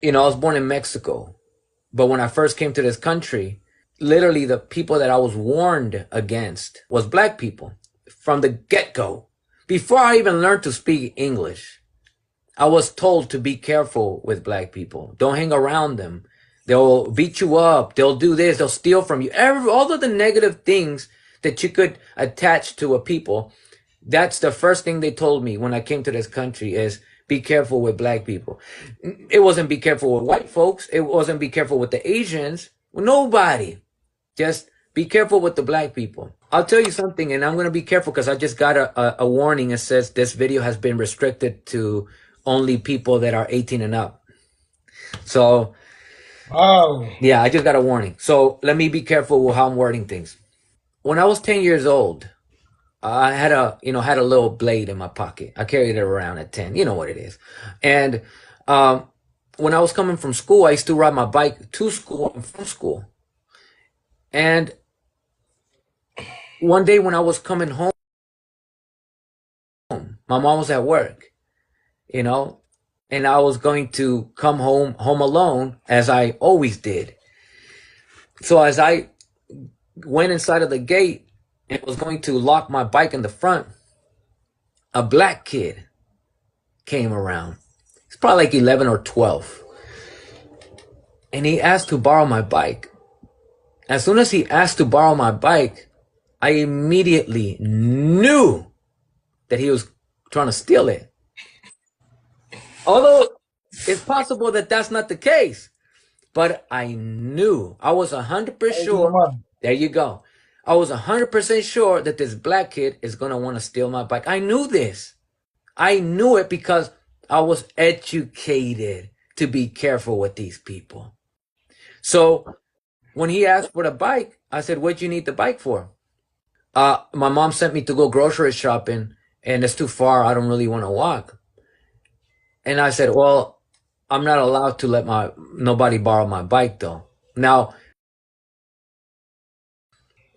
I was born in Mexico, but when I first came to this country, literally the people that I was warned against was black people from the get-go. Before I even learned to speak English, I was told to be careful with black people. Don't hang around them. They'll beat you up. They'll do this. They'll steal from you. All of the negative things that you could attach to a people. That's the first thing they told me when I came to this country is be careful with black people. It wasn't be careful with white folks. It wasn't be careful with the Asians. Nobody. Just be careful with the black people. I'll tell you something, and I'm going to be careful because I just got a warning. It says this video has been restricted to only people that are 18 and up. So, yeah, I just got a warning. So let me be careful with how I'm wording things. When I was 10 years old, I had a little blade in my pocket. I carried it around at 10. You know what it is. And when I was coming from school, I used to ride my bike to school and from school. And one day when I was coming home, my mom was at work, and I was going to come home alone as I always did. So as I went inside of the gate and was going to lock my bike in the front, a black kid came around. He's probably like 11 or 12. And he asked to borrow my bike. As soon as he asked to borrow my bike, I immediately knew that he was trying to steal it. Although it's possible that that's not the case, but I knew. I was 100% sure. There you go. I was 100% sure that this black kid is going to want to steal my bike. I knew this. I knew it because I was educated to be careful with these people. So when he asked for the bike, I said, "What'd you need the bike for?" My mom sent me to go grocery shopping, and it's too far. I don't really want to walk. And I said, "Well, I'm not allowed to let nobody borrow my bike, though." Now,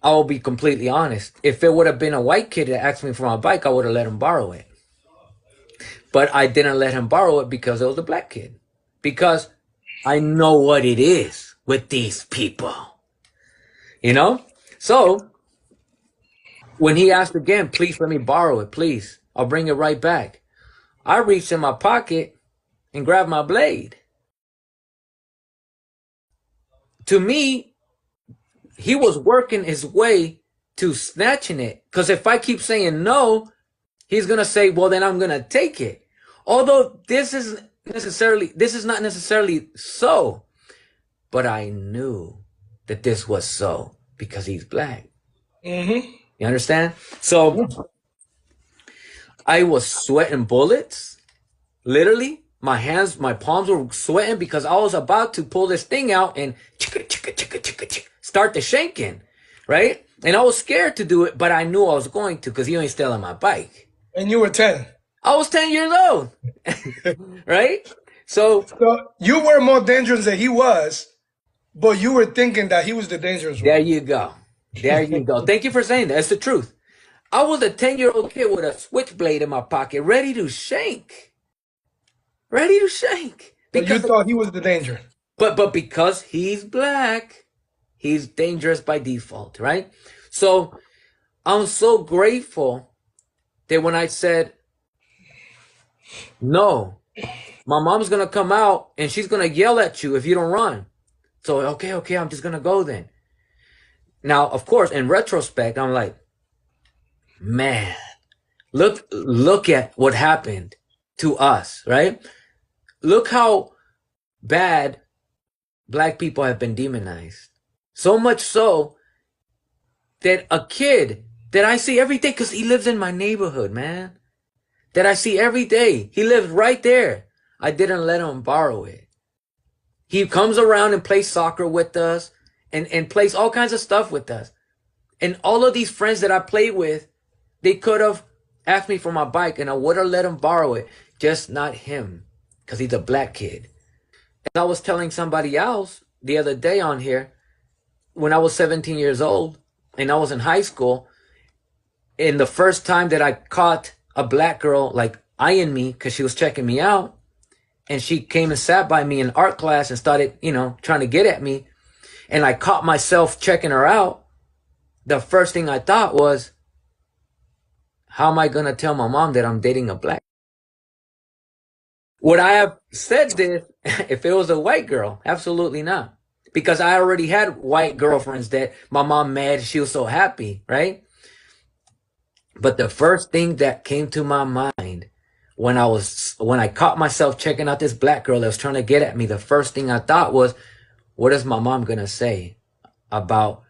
I will be completely honest. If it would have been a white kid that asked me for my bike, I would have let him borrow it. But I didn't let him borrow it because it was a black kid. Because I know what it is with these people. So when he asked again, "Please let me borrow it, please. I'll bring it right back." I reached in my pocket and grabbed my blade. To me, he was working his way to snatching it. Because if I keep saying no, he's going to say, "Well, then I'm going to take it." Although this is not necessarily so. But I knew that this was so because he's black. Mm-hmm. You understand? So I was sweating bullets. Literally, my palms were sweating because I was about to pull this thing out and start the shanking, right? And I was scared to do it, but I knew I was going to because he ain't stealing my bike. And you were 10. I was 10 years old, right? So you were more dangerous than he was, but you were thinking that he was the dangerous one. There you go. There you go. Thank you for saying that. It's the truth. I was a 10-year-old kid with a switchblade in my pocket, ready to shank. Ready to shank. But you thought he was the danger. But because he's black, he's dangerous by default, right? So I'm so grateful that when I said, "No, my mom's going to come out and she's going to yell at you if you don't run." So, okay, I'm just going to go then. Now, of course, in retrospect, I'm like, man, look at what happened to us, right? Look how bad black people have been demonized. So much so that a kid that I see every day, because he lives in my neighborhood, man, that I see every day, he lives right there. I didn't let him borrow it. He comes around and plays soccer with us and plays all kinds of stuff with us. And all of these friends that I played with, they could have asked me for my bike and I would have let him borrow it. Just not him, because he's a black kid. And I was telling somebody else the other day on here, when I was 17 years old and I was in high school, and the first time that I caught a black girl like eyeing me because she was checking me out, and she came and sat by me in art class and started, trying to get at me. And I caught myself checking her out. The first thing I thought was, how am I going to tell my mom that I'm dating a black? Would I have said this if it was a white girl? Absolutely not. Because I already had white girlfriends that my mom met. She was so happy, right? But the first thing that came to my mind when I caught myself checking out this black girl that was trying to get at me, the first thing I thought was, what is my mom going to say about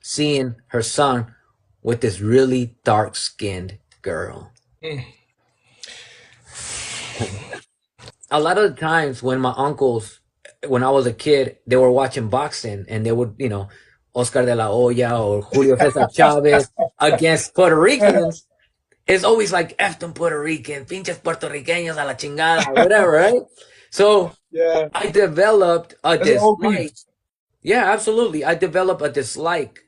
seeing her son with this really dark-skinned girl? A lot of the times when my uncles, when I was a kid, they were watching boxing and they would, Oscar de la Hoya or Julio Cesar Chavez against Puerto Ricans. It's always like, F them Puerto Ricans, pinches puertorriqueños a la chingada, whatever, right? So Yeah. I developed a That's an OP. dislike. Yeah, absolutely. I developed a dislike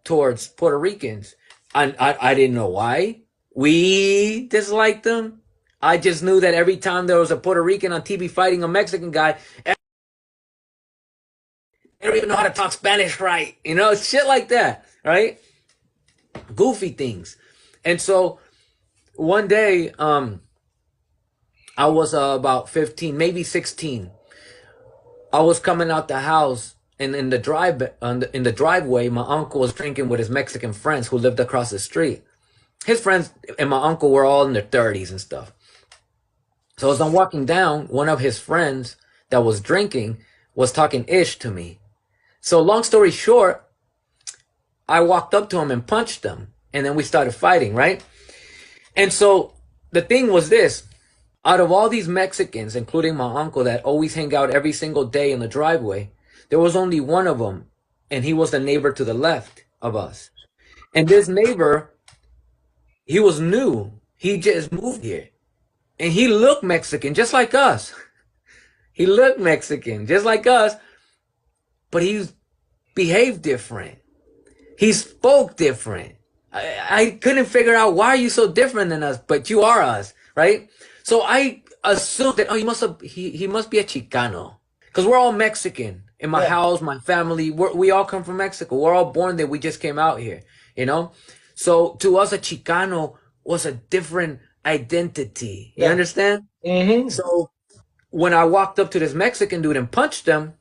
towards Puerto Ricans. And I didn't know why we disliked them. I just knew that every time there was a Puerto Rican on TV fighting a Mexican guy, they don't even know how to talk Spanish right. Shit like that, right? Goofy things. And so one day, I was about 15, maybe 16. I was coming out the house, and in the driveway, my uncle was drinking with his Mexican friends who lived across the street. His friends and my uncle were all in their 30s and stuff. So as I'm walking down, one of his friends that was drinking was talking ish to me. So long story short, I walked up to him and punched him, and then we started fighting, right? And so the thing was this. Out of all these Mexicans, including my uncle that always hang out every single day in the driveway, there was only one of them, and he was the neighbor to the left of us. And this neighbor, he was new. He just moved here. And he looked Mexican, just like us. He looked Mexican, just like us, but he behaved different. He spoke different. I couldn't figure out, why are you so different than us? But you are us, right? So I assumed that, he must be a Chicano. Because we're all Mexican. In my house, my family, we all come from Mexico. We're all born there. We just came out here, So to us, a Chicano was a different identity. You understand? Mm-hmm. So when I walked up to this Mexican dude and punched him,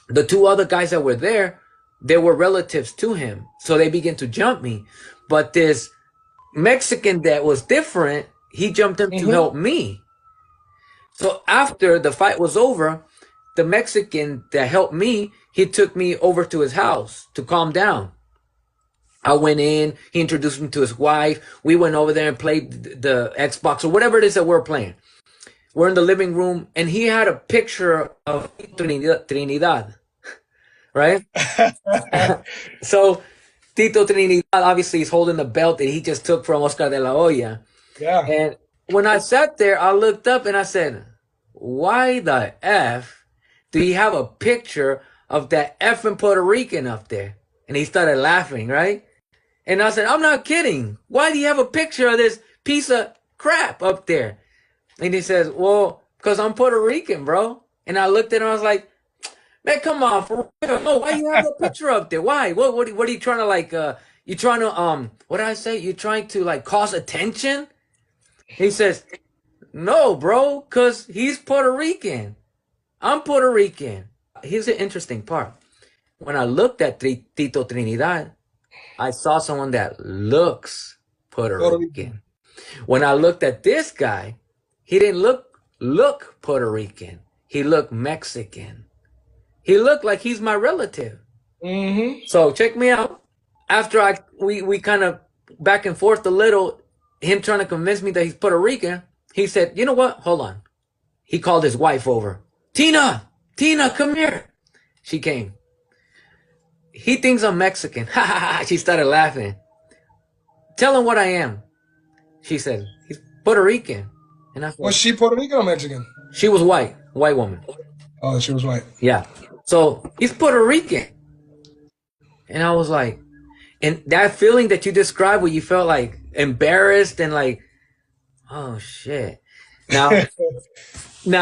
the two other guys that were there, they were relatives to him. So they began to jump me. But this Mexican that was different, he jumped him to help me. So after the fight was over, the Mexican that helped me, he took me over to his house to calm down. I went in, he introduced me to his wife. We went over there and played the Xbox or whatever it is that we're playing. We're in the living room, and he had a picture of Trinidad, right? So Tito Trinidad obviously is holding the belt that he just took from Oscar de la Hoya. Yeah. And when I sat there, I looked up and I said, why the F do you have a picture of that effing Puerto Rican up there? And he started laughing, right? And I said, I'm not kidding. Why do you have a picture of this piece of crap up there? And he says, well, because I'm Puerto Rican, bro. And I looked at him, I was like, man, come on, for real. No, why you have a picture up there? Why? What are you trying to you trying to, what did I say? You're trying to cause attention? He says, no, bro, because he's Puerto Rican. I'm Puerto Rican. Here's the interesting part. When I looked at Tito Trinidad, I saw someone that looks Puerto Rican. When I looked at this guy, he didn't look Puerto Rican. He looked Mexican. He looked like he's my relative. Mm-hmm. So check me out. After we kind of back and forth a little, him trying to convince me that he's Puerto Rican, he said, you know what? Hold on. He called his wife over. Tina, come here. She came. He thinks I'm Mexican. Ha ha ha. She started laughing. Tell him what I am. She said, he's Puerto Rican. And I said, Was she Puerto Rican or Mexican? She was white woman. Oh, she was white. Yeah. So he's Puerto Rican. And I was like, and that feeling that you described where you felt like embarrassed and like, oh shit. Now, Now,